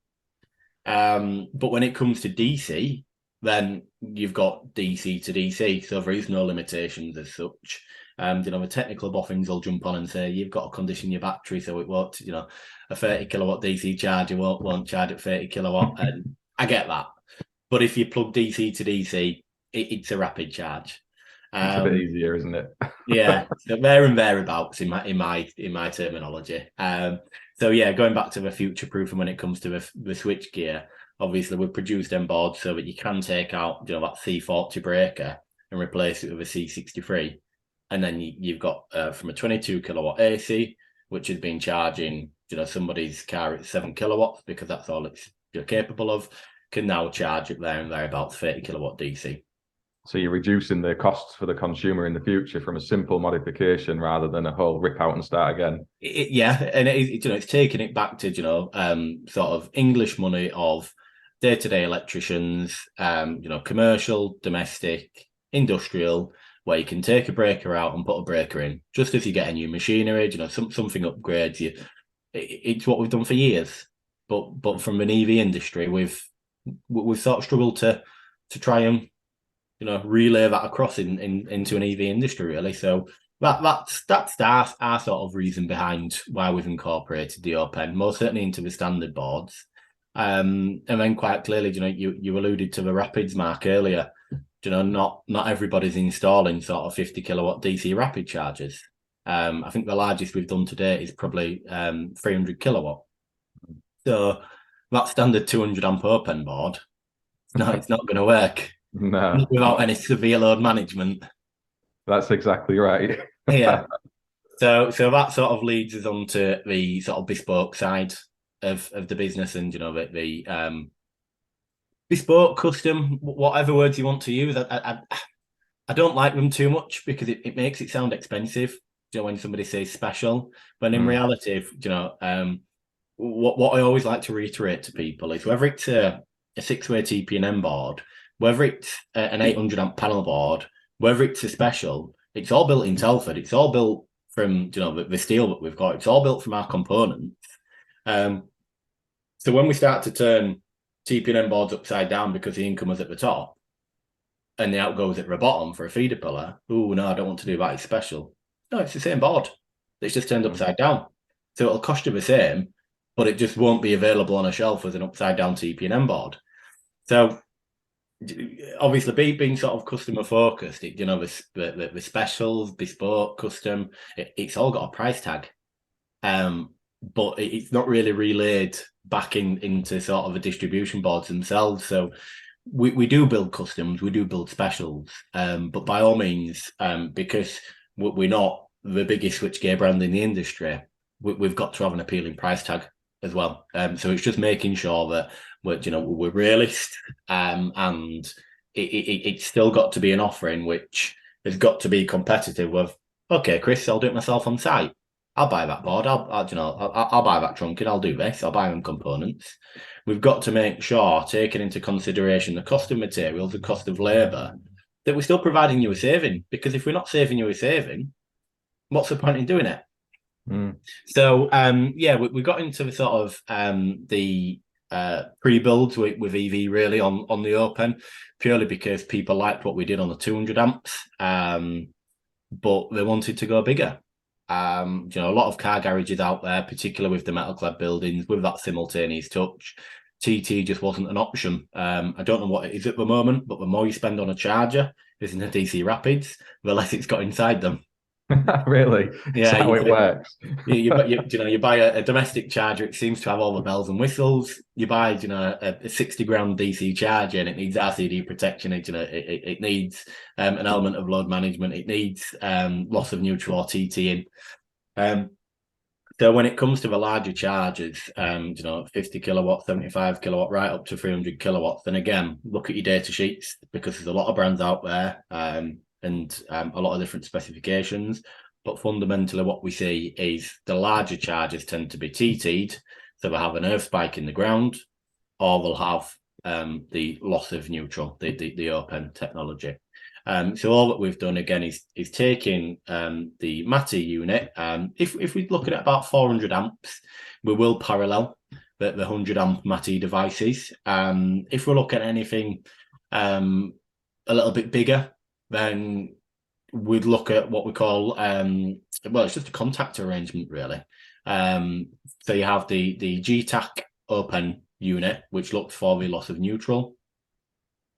But when it comes to DC, then you've got DC to DC, so there is no limitations as such. The technical boffins will jump on and say you've got to condition your battery so it won't, a 30 kilowatt DC charger won't charge at 30 kilowatt, and I get that. But if you plug DC to DC, it's a rapid charge. It's a bit easier, isn't it? Yeah, so there and thereabouts in my terminology. So yeah, going back to the future proofing when it comes to the switch gear, obviously we've produced them boards so that you can take out that C40 breaker and replace it with a C63, and then you've got from a 22 kilowatt AC, which has been charging somebody's car at 7 kilowatts because that's all it's capable of, can now charge it there and thereabouts 30 kilowatt DC. So you're reducing the costs for the consumer in the future from a simple modification rather than a whole rip out and start again. And it's taking it back to sort of English money of day-to-day electricians, commercial, domestic, industrial, where you can take a breaker out and put a breaker in just as you get a new machinery. Something upgrades you. It's what we've done for years, but from an EV industry, we've sort of struggled to try and relay that across into an EV industry, really. So that's our sort of reason behind why we've incorporated the open, most certainly into the standard boards. And then quite clearly, you alluded to the rapids, Mark, earlier. Not everybody's installing sort of 50 kilowatt DC rapid chargers. I think the largest we've done to date is probably 300 kilowatt. So that standard 200 amp open board, no, it's not going to work. No, Without any severe load management. that's exactly right. Yeah. So that sort of leads us on to the sort of bespoke side of the business, and the bespoke, custom, whatever words you want to use. I don't like them too much because it makes it sound expensive. When somebody says special, when in reality, what I always like to reiterate to people is whether it's a 6-way TPN board, whether it's an 800 amp panel board, whether it's a special, it's all built in Telford. It's all built from the steel that we've got. It's all built from our components. So when we start to turn TPN boards upside down because the income is at the top and the outgoes at the bottom for a feeder pillar, oh no, I don't want to do that. It's special. No, it's the same board. It's just turned upside down. So it'll cost you the same, but it just won't be available on a shelf as an upside down TPN board. So obviously being sort of customer focused, the specials, bespoke, custom, it's all got a price tag. But it's not really relayed back into sort of the distribution boards themselves. So we do build customs, we do build specials, but by all means, because we're not the biggest switchgear brand in the industry, we've got to have an appealing price tag as well. So it's just making sure that we're realist, and it's still got to be an offering which has got to be competitive with. Okay, Chris, I'll do it myself on site. I'll buy that board. I'll buy that trunking. I'll do this. I'll buy them components. We've got to make sure, taking into consideration the cost of materials, the cost of labour, that we're still providing you a saving. Because if we're not saving you a saving, what's the point in doing it? So we got into the sort of the pre-builds with EV really on the open, purely because people liked what we did on the 200 amps, but they wanted to go bigger. A lot of car garages out there, particularly with the metal clad buildings, with that simultaneous touch, TT just wasn't an option. I don't know what it is at the moment, but the more you spend on a charger, as in the DC Rapids, the less it's got inside them. Really? Yeah, that's how it works. You buy a domestic charger, it seems to have all the bells and whistles. You buy a 60 grand DC charger and it needs RCD protection. It needs an element of load management. It needs loss of neutral or TT in. So when it comes to the larger chargers, 50 kilowatt, 75 kilowatt, right up to 300 kilowatts, then again, look at your data sheets, because there's a lot of brands out there. And a lot of different specifications. But fundamentally what we see is the larger chargers tend to be TT'd, so they'll have an earth spike in the ground, or they'll have the loss of neutral, the open technology. So all that we've done again is taking the MATI unit. If we look at it about 400 amps, we will parallel the 100 amp MATI devices. If we look at anything a little bit bigger, then we'd look at what we call it's just a contactor arrangement really. So you have the GTAC open unit, which looks for the loss of neutral,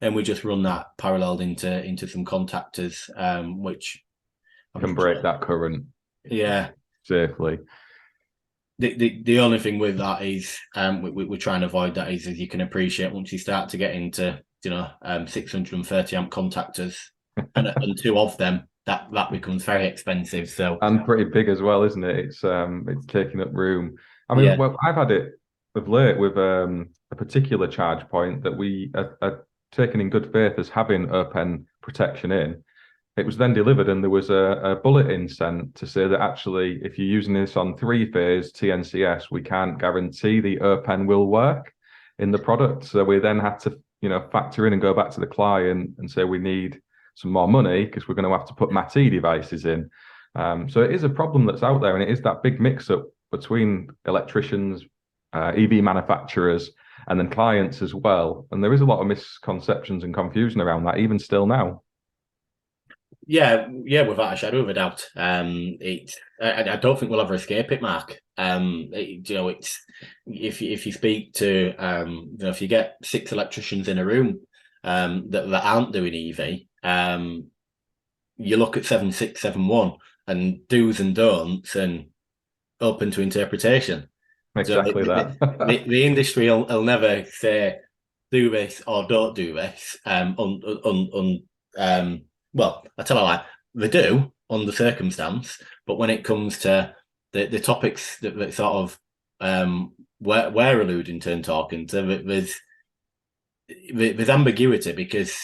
and we just run that paralleled into some contactors, which can break that current safely. The only thing with that is we try and avoid that, is, as you can appreciate, once you start to get into 630 amp contactors and two of them, that becomes very expensive. So, and pretty big as well, isn't it? It's taking up room. I mean, well, I've had it of late with a particular charge point that we are taken in good faith as having open protection in. It was then delivered, and there was a bulletin sent to say that actually, if you're using this on 3-phase TNCS, we can't guarantee the open will work in the product. So we then had to factor in and go back to the client and say we need some more money because we're going to have to put MATI devices in. So it is a problem that's out there, and it is that big mix-up between electricians, EV manufacturers, and then clients as well. And there is a lot of misconceptions and confusion around that, even still now. Without a shadow of a doubt. I don't think we'll ever escape it, Mark. It's if you speak to if you get 6 electricians in a room that aren't doing EV, you look at 7671 and do's and don'ts and open to interpretation. So Exactly that. the industry will never say do this or don't do this. Well, I tell a lie, they do under circumstance, but when it comes to the topics that sort of we're alluding to and talking to, there's ambiguity because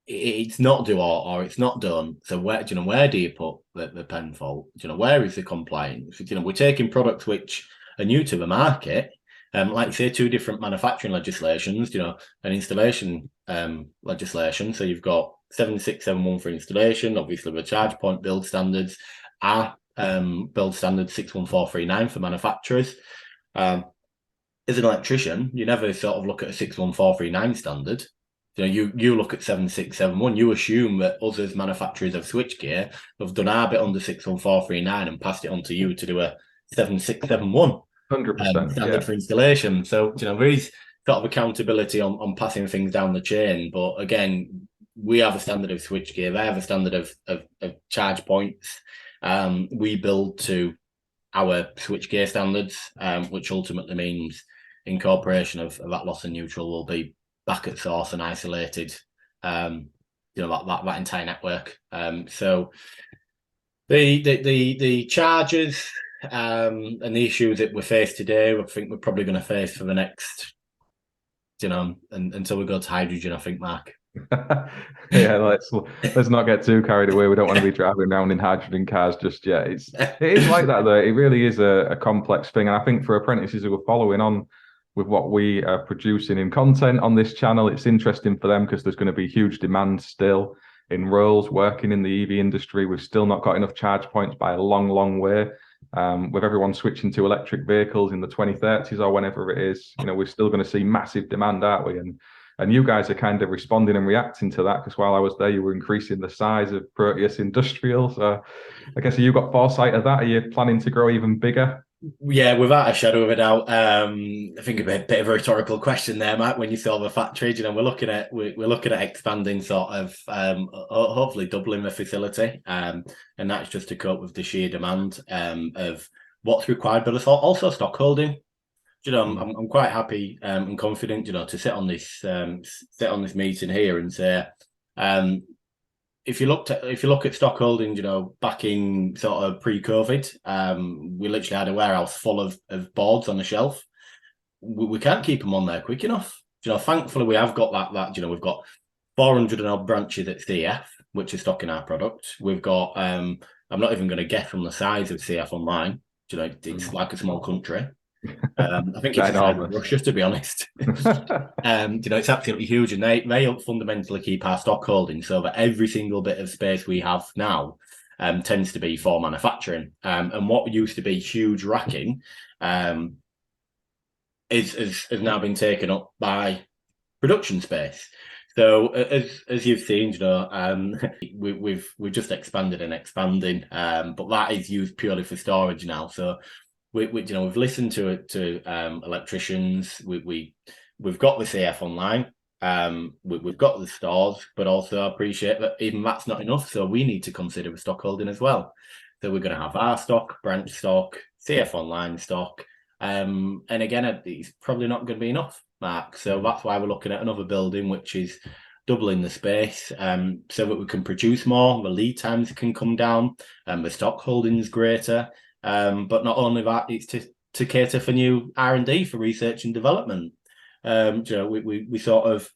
it's not do or it's not done. So where do you put the penfold? Where is the compliance? We're taking products which are new to the market. Like say 2 different manufacturing legislations, an installation legislation. So you've got 7671 for installation, obviously the charge point build standards are build standard 61439 for manufacturers. As an electrician, you never sort of look at a 61439 standard. You look at 7671, you assume that us as manufacturers of switchgear have done our bit under 61439 and passed it on to you to do a 7671. 100%, standard for installation. So, there is sort of accountability on passing things down the chain. But again, we have a standard of switchgear, they have a standard of charge points. We build to our switchgear standards, which ultimately means incorporation of that loss and neutral will be back at source and isolated, that entire network. So the charges and the issues that we face today, I think we're probably going to face for the next, until we go to hydrogen, I think, Mark. Yeah, let's not get too carried away. We don't want to be driving around in hydrogen cars just yet. It is like that though. It really is a complex thing, and I think for apprentices who are following on with what we are producing in content on this channel, it's interesting for them because there's going to be huge demand still in roles working in the EV industry. We've still not got enough charge points by a long, long way. With everyone switching to electric vehicles in the 2030s or whenever it is, we're still going to see massive demand, aren't we? And you guys are kind of responding and reacting to that because while I was there, you were increasing the size of Proteus Industrial. So I guess you got foresight of that. Are you planning to grow even bigger? Yeah, without a shadow of a doubt. I think a bit of a rhetorical question there, Matt. When you saw the factory, we're looking at expanding, sort of hopefully doubling the facility, and that's just to cope with the sheer demand of what's required, but also stock holding. I'm quite happy and confident, to sit on this meeting here and say, if you look at stock holding, back in sort of pre-COVID, we literally had a warehouse full of boards on the shelf. We can't keep them on there quick enough. Thankfully we have got that. We've got 400 and odd branches at CF, which is stocking our product. We've got, I'm not even going to guess from the size of CF online. It's like a small country. I think it's Russia, to be honest. It's absolutely huge, and they fundamentally keep our stock holding so that every single bit of space we have now tends to be for manufacturing. And what used to be huge racking has now been taken up by production space. So as you've seen, we've just expanded and expanding, but that is used purely for storage now. So we've listened to electricians. We've got the CF online. We've got the stores, but also appreciate that even that's not enough. So we need to consider the stock holding as well. So we're going to have our stock, branch stock, CF online stock, and again, it's probably not going to be enough, Mark. So that's why we're looking at another building, which is doubling the space, so that we can produce more. The lead times can come down, the stock holding is greater. But not only that, it's to cater for new R&D for research and development. We sort of,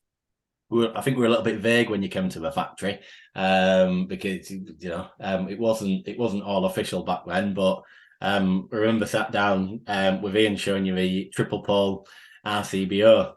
I think we were a little bit vague when you came to the factory, because it wasn't all official back then. But I remember sat down with Ian showing you the triple pole RCBO,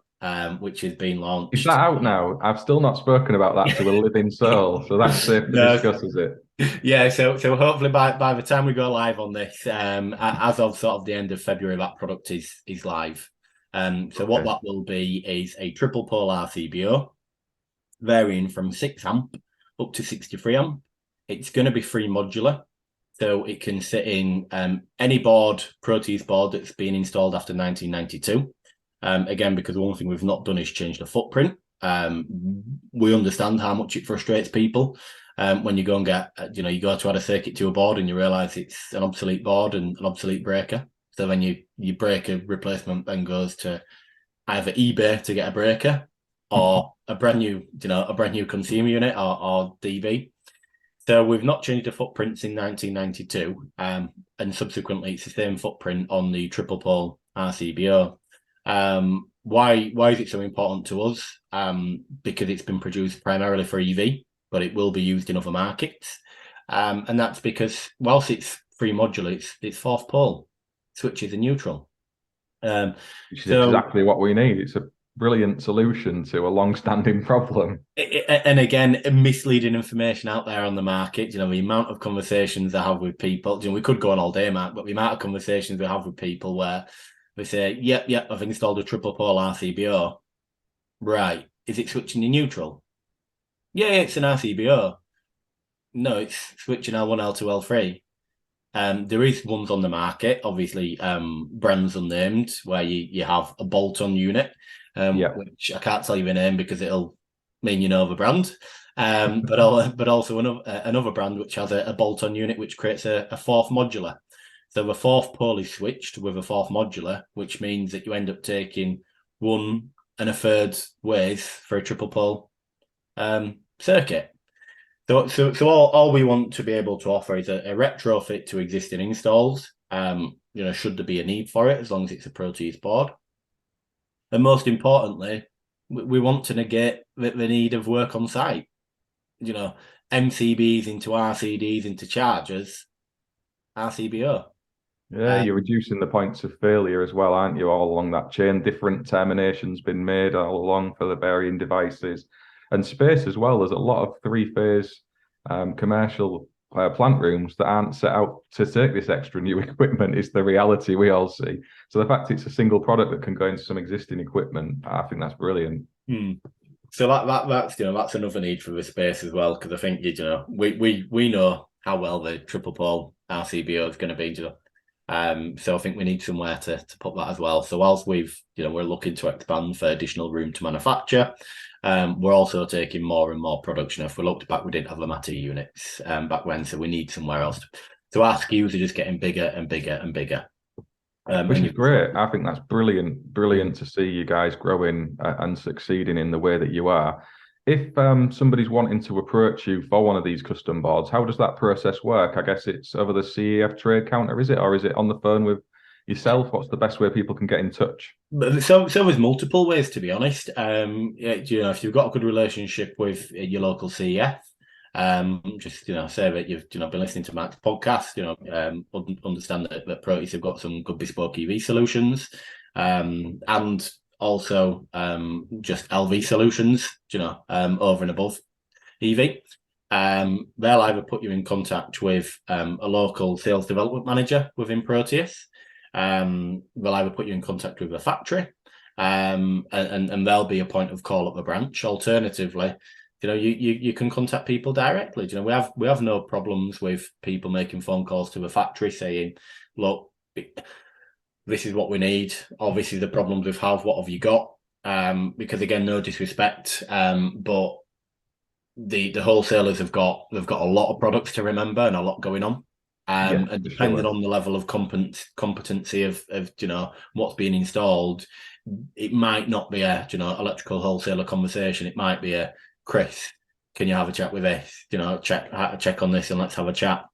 which has been launched. Is that out now? I've still not spoken about that to a living soul, so that's safe to discuss, is it? Yeah, so hopefully by the time we go live on this, as of sort of the end of February, that product is live. So what that will be is a triple pole RCBO, varying from 6 amp up to 63 amp. It's going to be free modular. So it can sit in any board, Proteus board that's been installed after 1992. Again, because one thing we've not done is change the footprint. We understand how much it frustrates people when you go and get, you go to add a circuit to a board and you realise it's an obsolete board and an obsolete breaker. So then you break a replacement then goes to either eBay to get a breaker or a brand new consumer unit or DB. So we've not changed the footprints in 1992, and subsequently it's the same footprint on the triple pole RCBO. Why is it so important to us? Because it's been produced primarily for EV, but it will be used in other markets. And that's because whilst it's free modular, it's fourth pole, switches are neutral. Which is exactly what we need. It's a brilliant solution to a long-standing problem. And again, misleading information out there on the market. The amount of conversations I have with people. We could go on all day, Mark, but the amount of conversations we have with people where they say, "Yep, I've installed a triple pole RCBO." Right? Is it switching to neutral? Yeah, it's an RCBO. No, it's switching L1, L2, L3. There is ones on the market, obviously, brands unnamed, where you have a bolt-on unit, which I can't tell you the name because it'll mean you know the brand. But also another brand which has a bolt-on unit which creates a fourth modular. So the fourth pole is switched with a fourth modular, which means that you end up taking 1 1/3 ways for a triple pole circuit. So all we want to be able to offer is a retrofit to existing installs. Should there be a need for it, as long as it's a Proteus board. And most importantly, we want to negate the need of work on site. MCBs into RCDs into chargers, RCBO. Yeah, you're reducing the points of failure as well, aren't you? All along that chain, different terminations been made all along for the varying devices. And space as well. There's a lot of three-phase commercial plant rooms that aren't set out to take this extra new equipment. Is the reality we all see. So the fact it's a single product that can go into some existing equipment, I think that's brilliant. So that's another need for the space as well, because I think we know how well the triple pole RCBO is going to be. So I think we need somewhere to put that as well. So whilst we're looking to expand for additional room to manufacture, we're also taking more and more production. If we looked back, we didn't have the Mati units back when, so we need somewhere else. So our SKUs are just getting bigger and bigger and bigger. Which is great. I think that's brilliant to see you guys growing and succeeding in the way that you are. If somebody's wanting to approach you for one of these custom boards, how does that process work? I guess it's over the CEF trade counter, is it? Or is it on the phone with yourself? What's the best way people can get in touch? So there's multiple ways, to be honest. If you've got a good relationship with your local CEF, just say that you've been listening to Mark's podcast, understand that Proteus have got some good bespoke EV solutions, and also just LV solutions, over and above EV. They'll either put you in contact with a local sales development manager within Proteus. They'll either put you in contact with the factory, and there'll be a point of call at the branch. Alternatively, you can contact people directly. We have no problems with people making phone calls to the factory saying, "Look, this is what we need, or this is the problems we have. What have you got?" Because again, no disrespect, but the wholesalers they've got a lot of products to remember and a lot going on. And depending on the level of competency of what's being installed, it might not be a electrical wholesaler conversation. It might be a, "Chris, can you have a chat with this? Check on this and let's have a chat."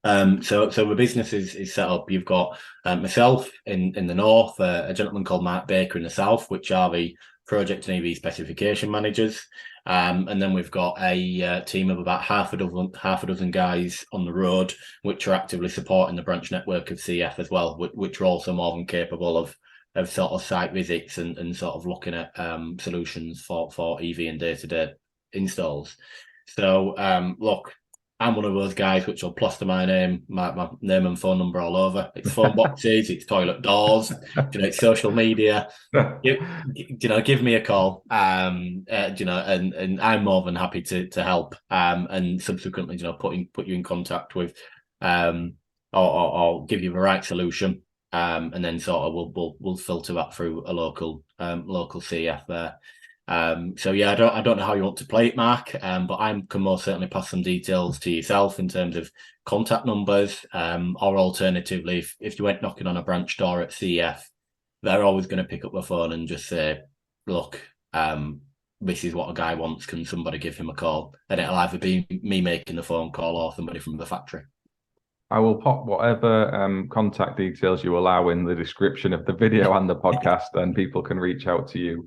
So the business is set up. You've got myself in the north, a gentleman called Mark Baker in the south, which are the project and EV specification managers. And then we've got a team of about half a dozen guys on the road, which are actively supporting the branch network of CF as well, which are also more than capable of sort of site visits and sort of looking at solutions for EV and day-to-day installs. So look, I'm one of those guys which will plaster my name and phone number all over. It's phone boxes, it's toilet doors, it's social media. Give me a call. And I'm more than happy to help. And subsequently, put you in contact with, or give you the right solution. And then sort of we'll filter that through a local CF there. So yeah, I don't know how you want to play it, Mark. But I can most certainly pass some details to yourself in terms of contact numbers, or alternatively, if you went knocking on a branch door at CF, they're always going to pick up the phone and just say, look, this is what a guy wants. Can somebody give him a call? And it'll either be me making the phone call or somebody from the factory. I will pop whatever contact details you allow in the description of the video and the podcast, and people can reach out to you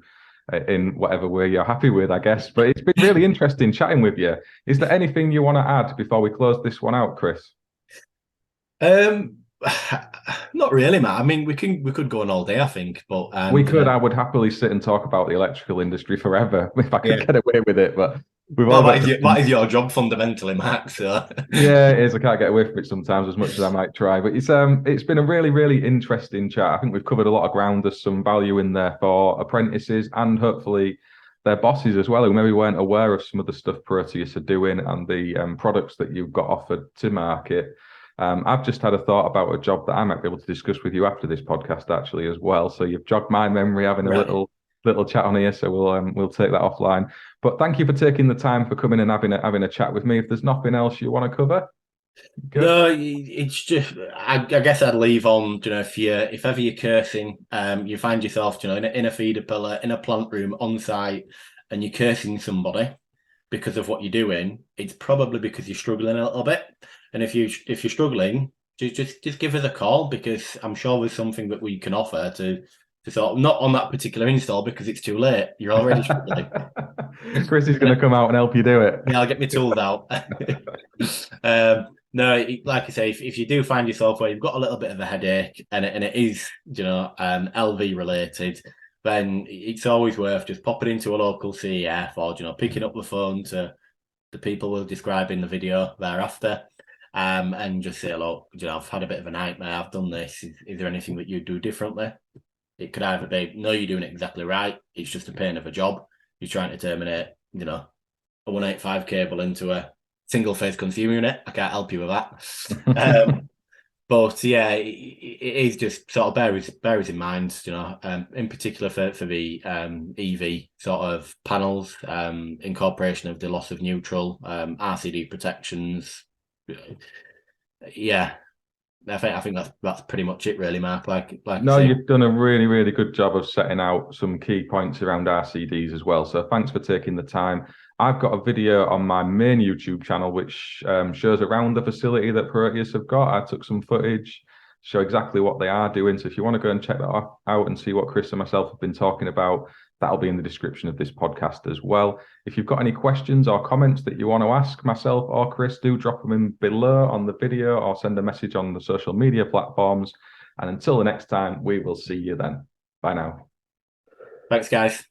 in whatever way you're happy with, I guess. But it's been really interesting chatting with you. Is there anything you want to add before we close this one out, Chris? Not really, Matt. I mean, we could go on all day, I think, but we could. I would happily sit and talk about the electrical industry forever if I could get away with it. But what is your job fundamentally, Matt? So yeah, it is. I can't get away from it sometimes as much as I might try. But it's been a really, really interesting chat. I think we've covered a lot of ground. There's some value in there for apprentices and hopefully their bosses as well, who maybe weren't aware of some of the stuff Proteus are doing and the products that you've got offered to market. I've just had a thought about a job that I might be able to discuss with you after this podcast, actually, as well. So you've jogged my memory having a little chat on here. So we'll take that offline. But thank you for taking the time for coming and having a chat with me. If there's nothing else you want to cover, good. No, it's just I guess I'd leave on. If ever you're cursing, you find yourself in a feeder pillar in a plant room on site, and you're cursing somebody because of what you're doing, it's probably because you're struggling a little bit. And if you're struggling, just give us a call, because I'm sure there's something that we can offer to sort of, not on that particular install because it's too late. You're already struggling. Chris is going to come out and help you do it. Yeah, I'll get my tools out. No, like I say, if you do find yourself where you've got a little bit of a headache and it is, LV related, then it's always worth just popping into a local CEF or, picking up the phone to the people we'll describe in the video thereafter. And just say, look, I've had a bit of a nightmare. I've done this. Is there anything that you do differently? It could either be, no, you're doing it exactly right. It's just a pain of a job. You're trying to terminate, a 185 cable into a single phase consumer unit. I can't help you with that. But yeah, it is just sort of bears in mind, in particular for the EV sort of panels, incorporation of the loss of neutral, RCD protections. Yeah, I think that's pretty much it, really, Mark. No, you've done a really, really good job of setting out some key points around RCDs as well. So thanks for taking the time. I've got a video on my main YouTube channel which shows around the facility that Proteus have got. I took some footage, show exactly what they are doing. So if you want to go and check that out and see what Chris and myself have been talking about, that'll be in the description of this podcast as well. If you've got any questions or comments that you want to ask myself or Chris, do drop them in below on the video or send a message on the social media platforms. And until the next time, we will see you then. Bye now. Thanks, guys.